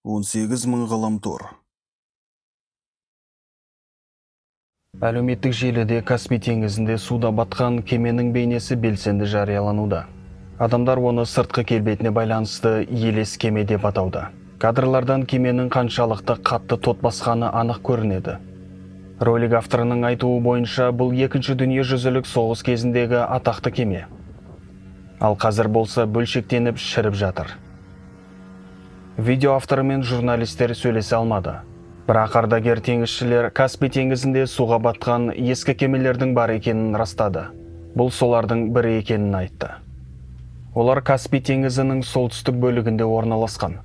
18.000 ғаламтор. Әлеуметтік желіде Каспий теңізінде суда батқан кеменің бейнесі белсенді жариялануда. Адамдар оны сыртқы келбетіне байланысты елес кеме деп атауда. Кадрлардан кеменің қаншалықты қатты тот басқаны анық көрінеді. Ролик авторының айтуы бойынша бұл екінші дүниежүзілік соғыс кезіндегі атақты кеме. Ал қазір болса бөлшектеніп шіріп жатыр. Видео авторы мен журналистер сөйлесе алмады. Бірақ ардагер теңізшілер Каспий теңізінде суға батқан ескі кемелердің бар екенін растады. Бұл солардың бірі екенін айтты. Олар Каспий теңізінің солтүстік бөлігінде орналасқан.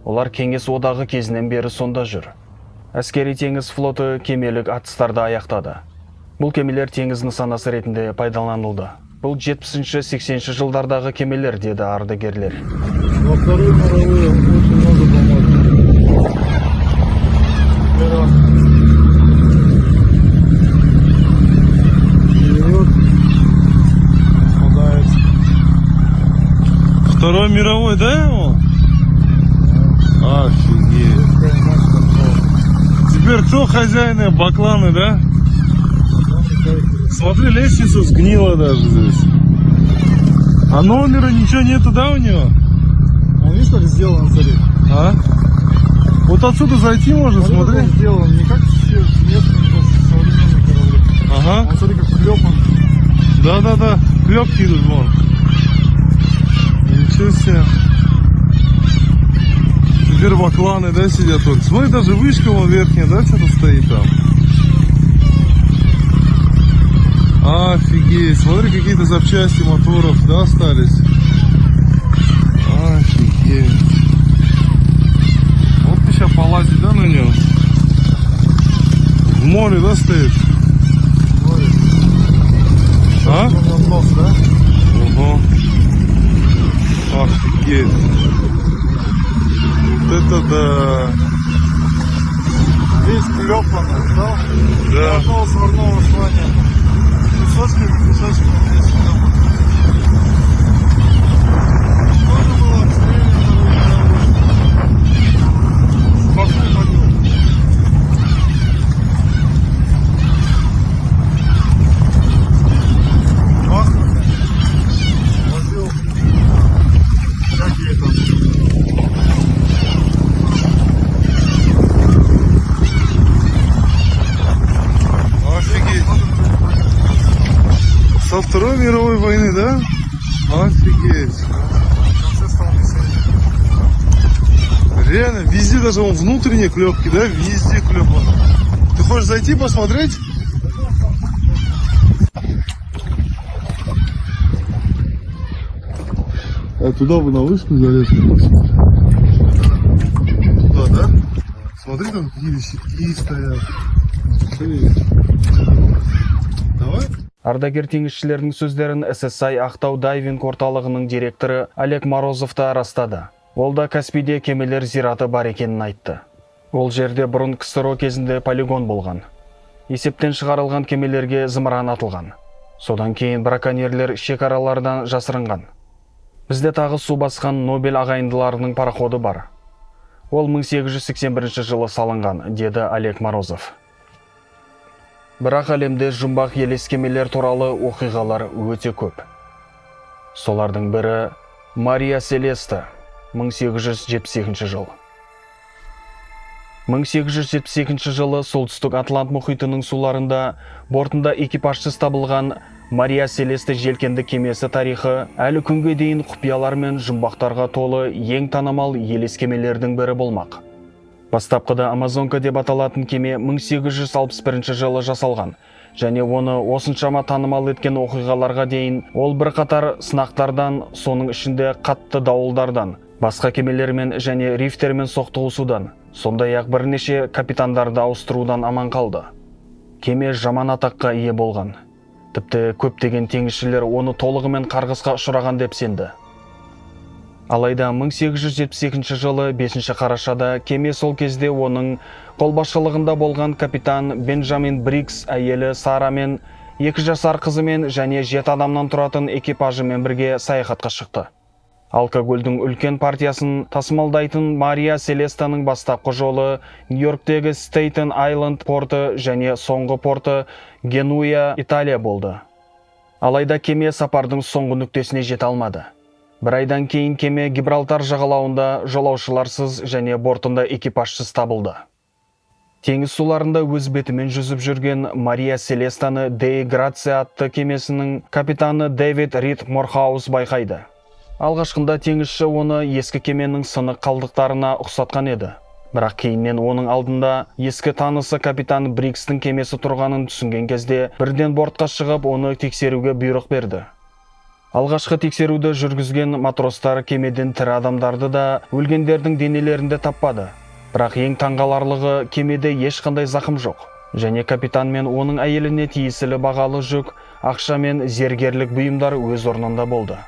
Олар Кеңес одағы кезінен бері сонда жүр. Әскери теңіз флоты кемелік атыстарды аяқтады. Бұл кемелер теңіз нысанасы ретінде пайдаланылды. Бұл 70-80 жылдардағы кемелер, деді ардагерлер. Во Вторую мировую очень много помогли. Второй мировой, да, его? Офигеть. Теперь кто хозяин бакланы, да? Смотри, лестница сгнила даже здесь. А номера ничего нету, да, у него? Он, видишь, как сделан, смотри. А? Вот отсюда зайти можно, смотри. Он сделан не как все местные современные корабли. Ага. Он, смотри, как клепан. Да-да-да, клепки идут вон. Ничего себе. Теперь бакланы, да, сидят тут. Смотри, даже вышка вон верхняя, да, что-то стоит там. Офигеть, смотри, какие-то запчасти моторов, да, остались. Офигеть. Вот ты сейчас полазить, да, на нем? В море, да, стоит? А? Нос, да? Ого. Офигеть. Вот это да. Весь клепан, да? Да. Одного сварного шла нет. Кусочками весь клепан. Можно было обстреливать Вторую мировую. Паспорт. Возил. Всякие там. Офигеть. Со Второй мировой войны, да? Офигеть. Реально, везде, даже вон внутренние клепки, да? Везде клепа. Ты хочешь зайти посмотреть? А туда бы на вышку залезли. Туда, да? Смотри, там какие щитки стоят. Давай. Ардагер теңізшілердің сөздерін SSI Ақтау дайвинг орталығының директоры Олег Морозов та растады. Ол да Каспийде кемелер зираты бар екенін айтты. Ол жерде бұрын КСРО кезінде полигон болған. Есептен шығарылған кемелерге зымыран атылған. Содан кейін браконьерлер шекаралардан жасырынған. Бізде тағы су басқан Нобель ағайындыларының пароходы бар. Ол 1881 жылы салынған, деді Олег Морозов. Бірақ әлемде жұмбақ елес кемелер туралы оқиғалар өте көп. Солардың бірі Мария Селеста, 1872 жыл. 1872 жылы солтүстік Атлант мұхитының суларында бортында экипажсыз табылған Мария Селеста желкенді кемесі тарихы әлі күнге дейін құпиялар мен жұмбақтарға толы ең танымал елес кемелердің бірі болмақ. Бастапқыда Амазонка деп аталатын кеме 1861 жылы жасалған, және оны осыншама танымал еткен оқиғаларға дейін ол бірқатар сынақтардан, соның ішінде қатты дауылдардан, басқа кемелермен және рифтермен соқтығысудан, сондай-ақ бірнеше капитандарды ауыстырудан аман қалды. Кеме жаман атаққа ие болған. Тіпті көптеген теңізшілер оны толығымен қарғысқа ұшыраған деп сенді. Алайда 1872 жылы 5 қарашада кеме сол кезде оның қолбасшылығында болған капитан Бенджамин Брикс әйелі Сара мен 2 жасар қызымен және 7 адамнан тұратын экипажымен бірге саяхатқа шықты. Алкогольдің үлкен партиясын тасымалдайтын Мария Селестаның бастапқы жолы Нью-Йорктегі Стейтен Айленд порты және соңғы порты Генуя, Италия болды. Алайда кеме сапардың соңғы нүктесіне жете алмады. Бір айдан кейін кеме Гибралтар жағалауында жолаушыларсыз және бортында экипажсыз табылды. Теңіз суларында өз бетімен жүзіп жүрген Мария Селестаны Дей Грация атты кемесінің капитаны Дэвид Рид Морхаус байқайды. Алғашқында теңізші оны ескі кеменің сынық қалдықтарына ұқсатқан еді. Бірақ кейіннен оның алдында ескі танысы капитан Брикстің кемесі тұрғанын түсінген кезде бірден бортқа шығып, оны тексеруге бұйрық берді. Алғашқы тексеруді жүргізген матростар кемеден тірі адамдарды да, өлгендердің денелерінде таппады. Бірақ ең таңғаларлығы, кемеде ешқандай зақым жоқ. Және капитан мен оның әйеліне тиесілі бағалы жүк, ақша мен зергерлік бұйымдар өз орнында болды.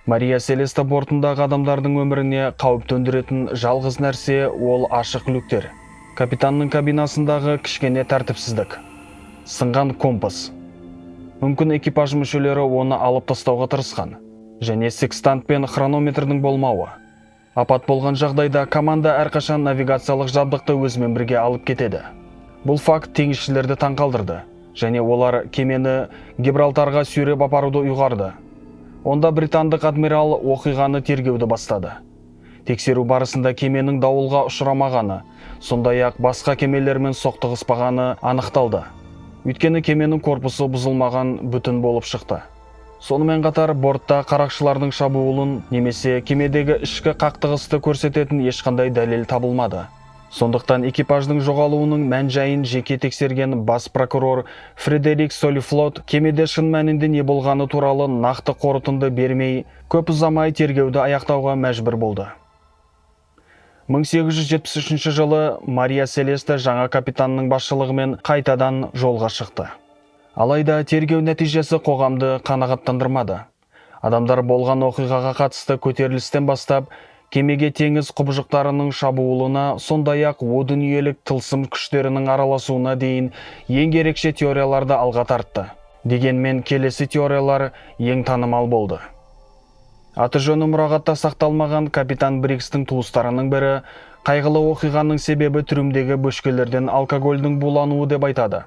Мария Селеста бортындағы адамдардың өміріне қауіп төндіретін жалғыз нәрсе ол ашық люктер. Капитанның кабинасындағы кішкене тәртіпсіздік. Сынған компас. Мүмкін экипаж мүшелері оны алып тастауға тырысқан. Және секстант пен хронометрдің болмауы. Апат болған жағдайда команда әрқашан навигациялық жабдықты өзімен бірге алып кетеді. Бұл факт теңізшілерді таңқалдырды. Және олар кемені Гибралтарға сүйреп апаруды ұйғарды. Онда британдық адмирал оқиғаны тергеуді бастады. Тексеру барысында кеменің дауылға ұшырамағаны, сондай-ақ басқа кемелермен соқтығыспағаны анықталды. Өйткені кеменің корпусы бұзылмаған, бүтін болып шықты. Сонымен қатар бортта қарақшылардың шабуылын немесе кемедегі ішкі қақтығысты көрсететін ешқандай дәлел табылмады. Сондықтан экипаждың жоғалуының мән-жайын жеке тексерген бас прокурор Фредерик Солифлот кемеде шын мәнінде не болғаны туралы нақты қорытынды бермей, көп ұзамай тергеуді аяқтауға мәжбүр болды. 1873 жылы Мария Селеста жаңа капитанның басшылығымен қайтадан жолға шықты. Алайда тергеу нәтижесі қоғамды қанағаттандырмады. Адамдар болған оқиғаға қатысты көтерілістен бастап, кемеге теңіз құбыжықтарының шабуылына, сондай-ақ о дүниелік тылсым күштерінің араласуына дейін ең ерекше теорияларды алға тартты. Дегенмен келесі теориялар ең танымал болды. Аты жөні мұрағатта сақталмаған капитан Брикстің туыстарының бірі қайғылы оқиғаның себебі трюмдегі бөшкелерден алкогольдің булануы деп айтады.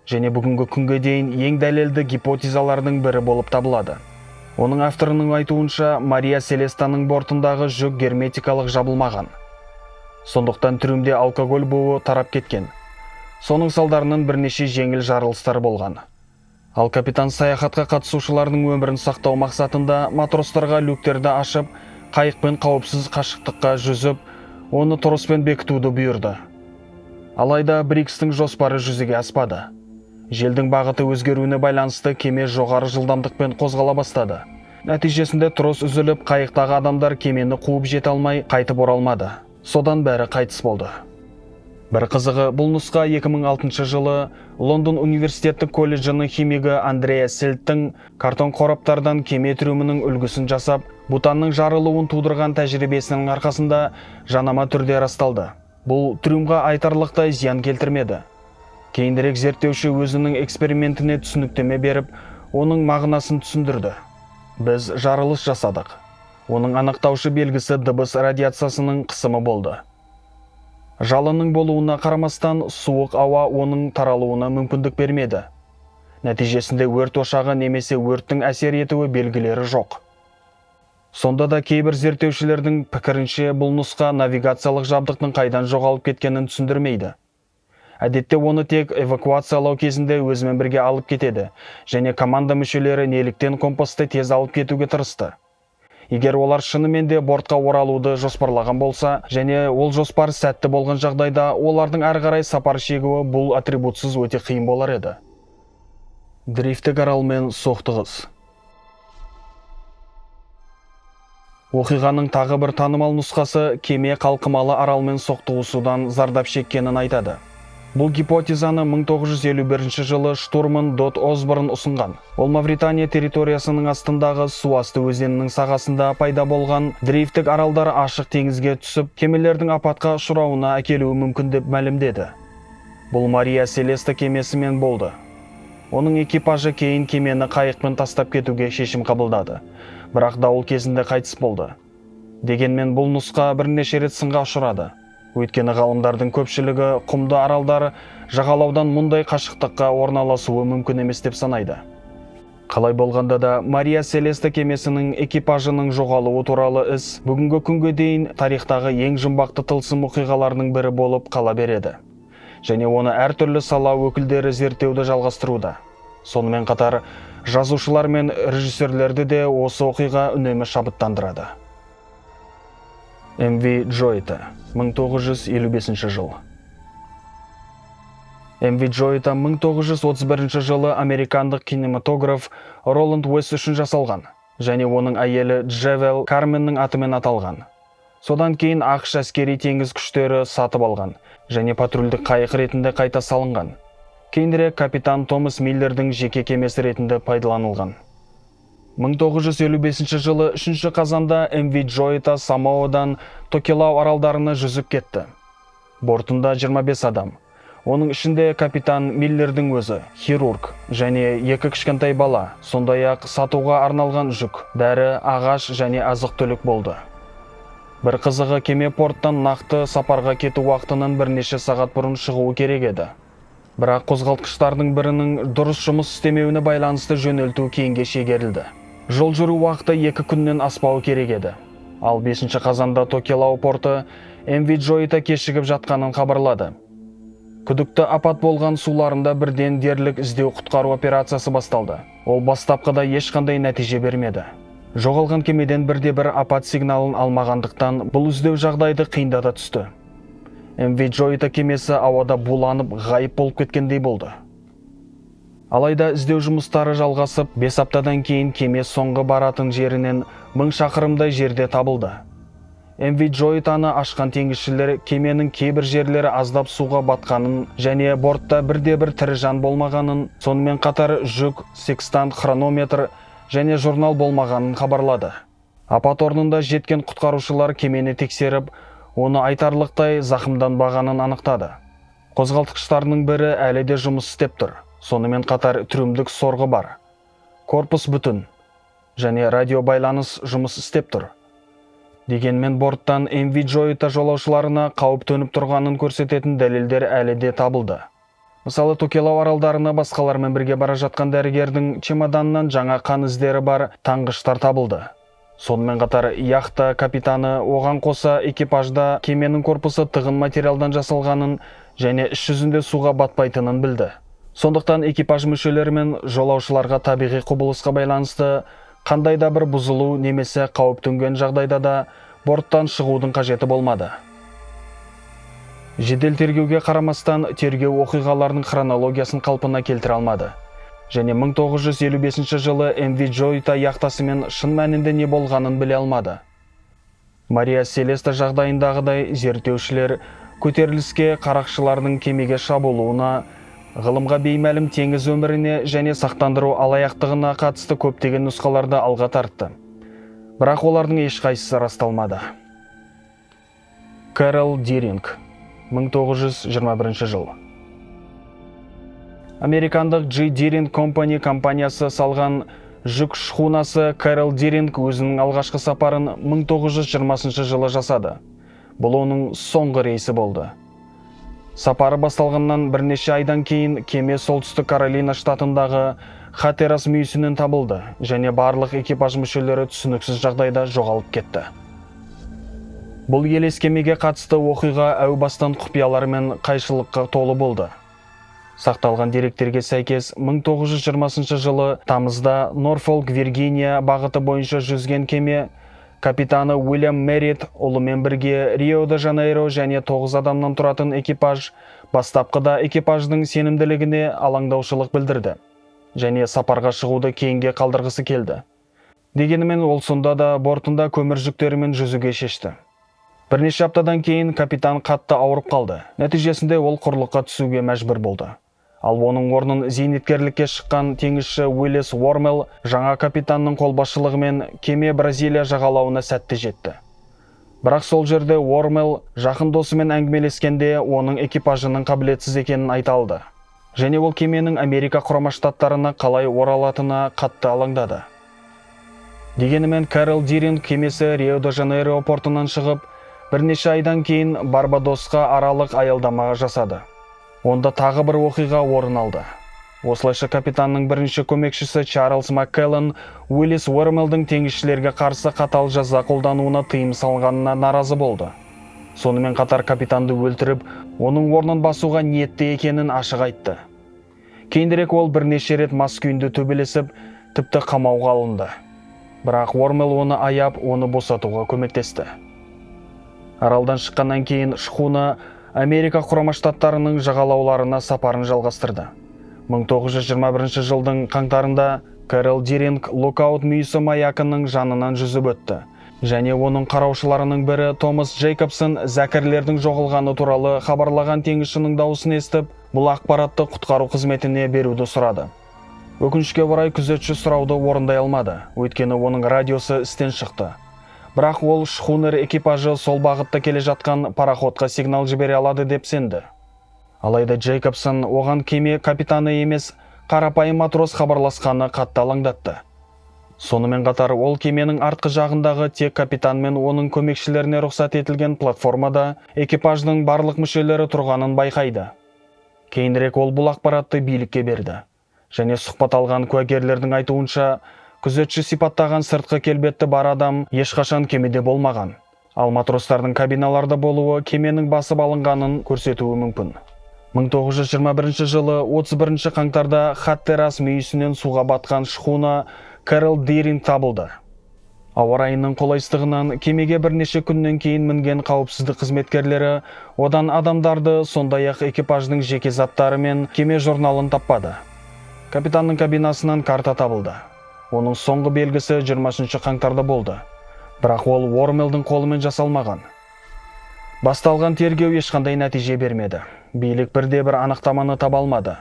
Және бүгінгі күнге дейін ең дәлелді гипотезалардың бірі болып табылады. Оның авторының айтуынша, Мария Селестаның бортындағы жүк герметикалық жабылмаған. Сондықтан трюмде алкоголь буы тарап кеткен. Соның салдарынан бірнеше жеңіл жарылыстар болған. Ал капитан саяхатқа қатысушылардың өмірін сақтау мақсатында матростарға люктерді ашып, қайықпен қауіпсіз қашықтыққа жүзіп, оны троспен бекітуді бұйырды. Алайда Брикстің жоспары жүзеге аспады. Желдің бағыты өзгеруіне байланысты кеме жоғары жылдамдықпен қозғала бастады. Нәтижесінде трос үзіліп, қайықтағы адамдар кемені қуып жете алмай, қайтып оралмады. Содан бәрі қайтыс болды. Бір қызығы, бұл нұсқа 2006 жылы Лондон университеттік колледжінің химигі Андреа Селттің картон қораптардан кеме трюмінің үлгісін жасап, бутанның жарылуын тудырған тәжірибесінің арқасында жанама түрде расталды. Бұл трюмға айтарлықтай зиян келтірмеді. Кейінірек зерттеуші өзінің экспериментіне түсініктеме беріп, оның мағынасын түсіндірді. Біз жарылыс жасадық. Оның анықтаушы белгісі дыбыс радиациясының қысымы болды. Жалынның болуына қарамастан, суық ауа оның таралуына мүмкіндік бермеді. Нәтижесінде өрт ошағы немесе өрттің әсер етуі белгілері жоқ. Сонда да кейбір зерттеушілердің пікірінше бұл нұсқа навигациялық жабдықтың қайдан жоғалып кеткенін түсіндірмейді. Әдетте оны тек эвакуациялау кезінде өзімен бірге алып кетеді, және команда мүшелері неліктен компасты тез алып кетуге тырысты. Егер олар шынымен де бортқа оралуды жоспарлаған болса, және ол жоспар сәтті болған жағдайда, олардың әрі қарай сапар шегуі бұл атрибутсыз өте қиын болар еді. Дрифтік аралмен соқтығыс. Оқиғаның тағы бір танымал нұсқасы кеме қалқымалы аралмен соқтығысудан зардап шеккенін айтады. Бұл гипотезаны 1951 жылы штурман Дот Осборн ұсынған. Ол Мавритания территориясының астындағы Суасты өзенінің сағасында пайда болған дрейфтік аралдар ашық теңізге түсіп, кемелердің апатқа ұшырауына әкелуі мүмкін деп мәлімдеді. Бұл Мария Селеста кемесімен болды. Оның экипажы кейін кемені қайықпен тастап кетуге шешім қабылдады, бірақ дауыл кезінде қайтыс болды. Дегенмен бұл нұсқа бірнеше рет сынға ұшырады. Өйткені ғалымдардың көпшілігі құмды аралдар жағалаудан мұндай қашықтыққа орналасуы мүмкін емес деп санайды. Қалай болғанда да, Мария Селеста кемесінің экипажының жоғалуы туралы іс бүгінгі күнге дейін тарихтағы ең жұмбақты тылсым оқиғаларының бірі болып қала береді. Және оны әртүрлі сала өкілдері зерттеуді жалғастыруда. Сонымен қатар, жазушылар мен режиссерлерді де осы оқиға үнемі шабыттандырады. М.В. Джойта, 1955 жыл. М.В. Джойта 1931 жылы американдық кинематограф Роланд Уэс үшін жасалған, және оның әйелі Джевел Карменнің атымен аталған. Содан кейін ақш әскери теңіз күштері сатып алған, және патрульдік қайық ретінде қайта салынған. Кейінірек капитан Томас Миллердің жеке кемесі ретінде пайдаланылған. 1955 жылы 3 қазанда М.В. Джойта Самоадан Токелау аралдарына жүзіп кетті. Бортында 25 адам. Оның ішінде капитан Миллердің өзі, хирург, және 2 кішкентай бала, сондай-ақ сатуға арналған жүк, дәрі, ағаш және азық-түлік болды. Бір қызығы, кеме порттан нақты сапарға кету уақытынан бірнеше сағат бұрын шығуы керек еді. Бірақ қозғалтқыштардың бірінің дұрыс жұмыс істемеуіне байланысты жөнелту кейінге шегерілді. Жол жүру уақыты 2 күннен аспауы керек еді. Ал 5 қазанда Токелау порты М.В. Джойта кешігіп жатқанын хабарлады. Күдікті апат болған суларында бірден дерлік іздеу құтқару операциясы басталды. Ол бастапқыда ешқандай нәтиже бермеді. Жоғалған кемеден бірде-бір апат сигналын алмағандықтан бұл іздеу жағдайды қиындата түсті. М.В. Джойта кемесі ауада буланып ғайып болып кеткендей болды. Алайда іздеу жұмыстары жалғасып, 5 аптадан кейін кеме соңғы баратын жерінен 1000 шақырымдай жерде табылды. М.В. Джойтаны ашқан теңізшілер кеменің кейбір жерлері аздап суға батқанын және бортта бірде-бір тірі жан болмағанын, сонымен қатар жүк, секстант, хронометр және журнал болмағанын хабарлады. Апат орнында жеткен құтқарушылар кемені тексеріп, оны айтарлықтай зақымданбағанын анықтады. Қозғалтқыштарының бірі әлі де жұмыс істеп тұр. Сонымен қатар трюмдік сорғы бар. Корпус бүтін және радио байланыс жұмыс істеп тұр. Дегенмен борттан М.В. Джойта жолаушыларына қауіп төніп тұрғанын көрсететін дәлелдер әлі де табылды. Мысалы, Токелау аралдарына басқалармен бірге бара жатқан дәрігердің чемоданынан жаңа қан іздері бар таңғыштар табылды. Сонымен қатар яхта капитаны оған қоса экипажда кеменің корпусы тығын материалдан жасалғанын және іс жүзінде суға батпайтынын білді. Сондықтан экипаж мүшелері мен жолаушыларға табиғи құбылысқа байланысты қандай да бір бұзылу немесе қауіп төнген жағдайда да борттан шығудың қажеті болмады. Жедел тергеуге қарамастан тергеу оқиғаларының хронологиясын қалпына келтіре алмады. Және 1955 жылы М.В. Джойта яхтасымен шын мәнінде не болғанын біле алмады. Мария Селеста жағдайындағыдай зерттеушілер көтеріліске қарақшылардың кемеге шабуылуына, ғылымға беймәлім теңіз өміріне және сақтандыру алаяқтығына қатысты көптеген нұсқаларды алға тартты. Бірақ олардың ешқайсысы расталмады. Кэрол Диринг, 1921 жыл. Американдық G. Диринг Company компаниясы салған жүк шхунасы Кэрол Диринг өзінің алғашқы сапарын 1920 жылы жасады. Бұл оның соңғы рейсі болды. Сапары басталғаннан бірнеше айдан кейін кеме Солтүстік Каролина штатындағы Хатерас мүйісінен табылды және барлық экипаж мүшелері түсініксіз жағдайда жоғалып кетті. Бұл елес кемеге қатысты оқиға әу бастан құпиялар мен қайшылыққа толы болды. Сақталған деректерге сәйкес 1920 жылы тамызда Норфолк, Виргиния бағыты бойынша жүзген кеме капитаны Уильям Меррит ұлымен бірге Рио-де-Жанейро және 9 адамнан тұратын экипаж бастапқыда экипаждың сенімділігіне алаңдаушылық білдірді және сапарға шығуды кейінге қалдырғысы келді. Дегенмен ол сонда да бортында көмір жүктерімен жүзуге шешті. Бірнеше аптадан кейін капитан қатты ауырып қалды. Нәтижесінде ол құрлыққа түсуге мәжбүр болды. Ал оның орнын зейнеткерлікке шыққан теңізші Уиллис Уормел жаңа капитанның қолбасшылығымен кеме Бразилия жағалауына сәтті жетті. Бірақ сол жерде Уормел жақын досымен әңгімелескенде оның экипажының қабілетсіз екенін айта алды. Және ол кеменің Америка Құрама Штаттарына қалай оралатынына қатты алаңдады. Дегенімен Кэрол Диринг кемесі Рио-де-Жанейро портынан шығып, бірнеше айдан кейін Барбадосқа аралық аялдама жасады. Онда тағы бір оқиға орын алды. Осылайша капитанның бірінші көмекшісі Чарльз Маккеллан Уиллис Уормелдің теңізшілерге қарсы қатал жаза қолдануына тыйым салғанына наразы болды. Сонымен қатар капитанды өлтіріп, оның орнын басуға ниетті екенін ашық айтты. Кейінірек ол бірнеше рет мас күйінде төбелесіп, тіпті қамауға алынды. Бірақ Уормел оны аяп, оны босатуға көмектесті. Аралдан шыққаннан кейін шхуна Америка Құрама Штаттарының жағалауларына сапарын жалғастырды. 1921 жылдың қаңтарында Кэрол Диринг Лукаут мүйісі маякының жанынан жүзіп өтті. Және оның қараушыларының бірі Томас Джейкобсон зәкірлердің жоғалғаны туралы хабарлаған теңізшінің дауысын естіп, бұл ақпаратты құтқару қызметіне беруді сұрады. Өкінішке орай күзетші сұрауды орындай алмады, өйткені оның радиосы істен шықты. Бірақ ол шхунер экипажы сол бағытта келе жатқан пароходқа сигнал жібере алады деп сенді. Алайда Джейкобсон оған кеме капитаны емес, қарапайым матрос хабарласқаны қатты алаңдатты. Сонымен қатар ол кеменің артқы жағындағы тек капитан мен оның көмекшілеріне рұқсат етілген платформада экипаждың барлық мүшелері тұрғанын байқайды. Кейінірек ол бұл ақпаратты билікке берді. Және сұхбат алған куәгерлердің айтуынша, күзетші сипаттаған сыртқы келбетті бар адам ешқашан кемеде болмаған. Ал матростардың кабиналарда болуы кеменің басып алынғанын көрсетуі мүмкін. 1921 жылы 31 қаңтарда Хаттерас мүйісінен суға батқан шхуна Кэрол Диринг табылды. Ауа райының қолайсыздығынан кемеге бірнеше күннен кейін мінген қауіпсіздік қызметкерлері одан адамдарды, сондай-ақ экипаждың жеке заттары мен кеме журналын таппады. Капитанның кабинасынан карта табылды. Оның соңғы белгісі 20 қаңтарда болды. Бірақ ол Уормелдің қолымен жасалмаған. Басталған тергеу ешқандай нәтиже бермеді. Билік бірде-бір анықтаманы таба алмады.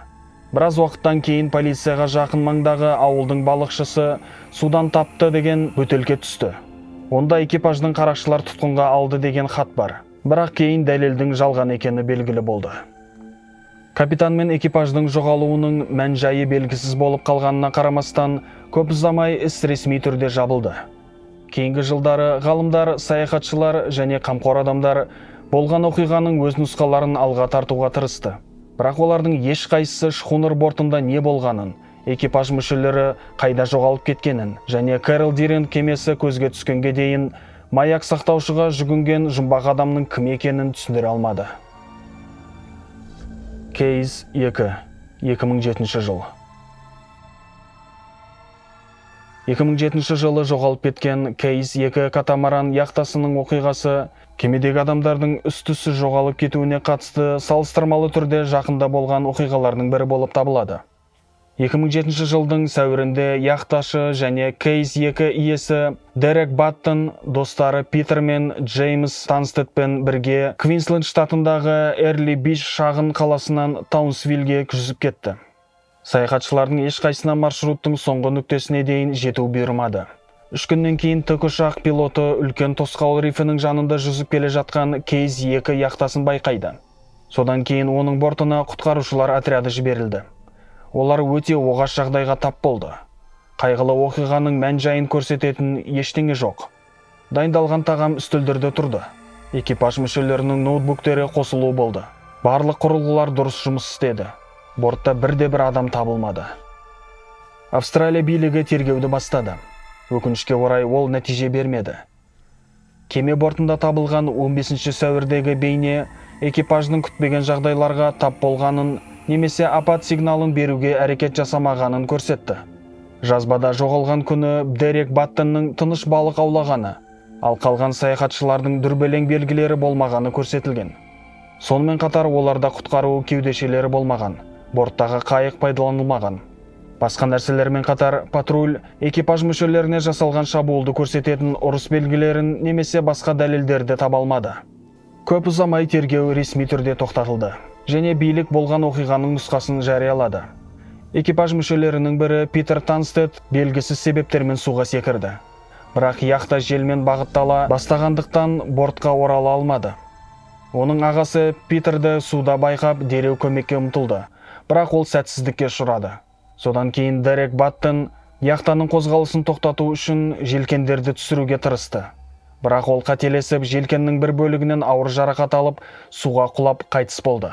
Біраз уақыттан кейін полицияға жақын маңдағы ауылдың балықшысы судан тапты деген бөтелке түсті. Онда экипаждың қарақшылар тұтқынға алды деген хат бар. Бірақ кейін дәлелдің жалған екені белгілі болды. Капитан мен экипаждың жоғалуының мән-жайы белгісіз болып қалғанына қарамастан, көп ұзамай іс ресми түрде жабылды. Кейінгі жылдары ғалымдар, саяхатшылар және қамқор адамдар болған оқиғаның өз нұсқаларын алға тартуға тырысты. Бірақ олардың ешқайсысы шхунер бортында не болғанын, экипаж мүшелері қайда жоғалып кеткенін және Кэрол Диринг кемесі көзге түскенге дейін маяк сақтаушыға жүгінген жұмбақ адамның кім екенін түсіндіре алмады. Кейс 2, 2007 жыл. 2007 жылы жоғалып кеткен Кейс 2 катамаран яхтасының оқиғасы кемедегі адамдардың үстісі жоғалып кетуіне қатысты салыстырмалы түрде жақында болған оқиғалардың бірі болып табылады. 2007 жылдың сәуірінде яхташы және Кейс 2 иесі Дерек Баттон достары Питер мен Джеймс Танстедпен бірге Квинсленд штатындағы Эрли Бич шағын қаласынан Таунсвиллге жүзіп кетті. Саяхатшылардың ешқайсына маршруттың соңғы нүктесіне дейін жету бұйырмады. 3 күннен кейін тікұшақ пилоты үлкен тосқауыл рифінің жанында жүзіп келе жатқан Кейс 2 яхтасын байқайды. Содан кейін оның бортына құтқарушылар отряды жіберілді. Олар өте оғаш жағдайға тап болды. Қайғылы оқиғаның мән-жайын көрсететін ештеңе жоқ. Дайындалған тағам үстелдерде тұрды. Экипаж мүшелерінің ноутбуктері қосылуы болды. Барлық құрылғылар дұрыс жұмыс істеді. Бортта бірде-бір адам табылмады. Австралия билігі тергеуді бастады. Өкінішке орай ол нәтиже бермеді. Кеме бортында табылған 15 сәуірдегі бейне экипаждың күтпеген жағдайларға тап болғанын немесе апат сигналын беруге әрекет жасамағанын көрсетті. Жазбада жоғалған күні Дерек Баттонның тыныш балық аулағаны, ал қалған саяхатшылардың дүрбелең белгілері болмағаны көрсетілген. Сонымен қатар оларда құтқару кеудешелері болмаған, борттағы қайық пайдаланылмаған. Басқа нәрселермен қатар патруль экипаж мүшелеріне жасалған шабуылды көрсететін ұрыс белгілерін немесе басқа дәлелдерді таба алмады. Көп ұзамай тергеу ресми түрде тоқтатылды және билік болған оқиғаның нұсқасын жариялады. Экипаж мүшелерінің бірі Питер Танстед белгісіз себептермен суға секірді. Бірақ яхта желмен бағыттала бастағандықтан бортқа орала алмады. Оның ағасы Питерді суда байқап дереу көмекке ұмтылды, бірақ ол сәтсіздікке ұшырады. Содан кейін Дерек Баттон яхтаның қозғалысын тоқтату үшін желкендерді түсіруге тырысты. Бірақ ол қателесіп, желкеннің бір бөлігінен ауыр жарақат алып, суға құлап қайтыс болды.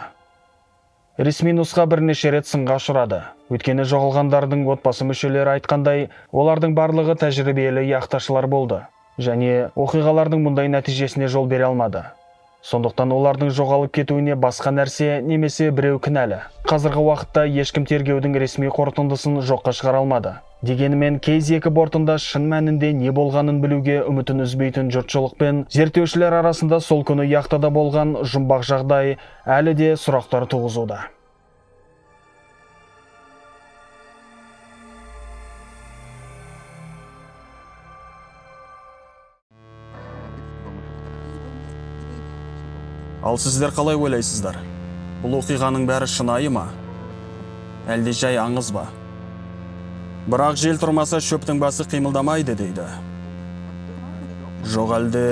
Ресми нұсқа бірнеше рет сынға ұшырады. Өйткені жоғалғандардың отбасы мүшелері айтқандай, олардың барлығы тәжірибелі яхташылар болды және оқиғалардың мұндай нәтижесіне жол бере алмады. Сондықтан олардың жоғалып кетуіне басқа нәрсе немесе біреу кінәлі. Қазіргі уақытта ешкім тергеудің ресми қорытындысын жоққа шығара алмады. Дегенмен Кейс-2 бортында шын мәнінде не болғанын білуге үмітін үзбейтін жұртшылық пен зерттеушілер арасында сол күні яхтада болған жұмбақ жағдай әлі де сұрақтар туғызуда. Ал сіздер қалай ойлайсыздар? Бұл оқиғаның бәрі шынайы ма? Әлде жай аңыз ба? Бірақ жел тұрмаса шөптің басы қимылдамайды дейді. Жоқ әлде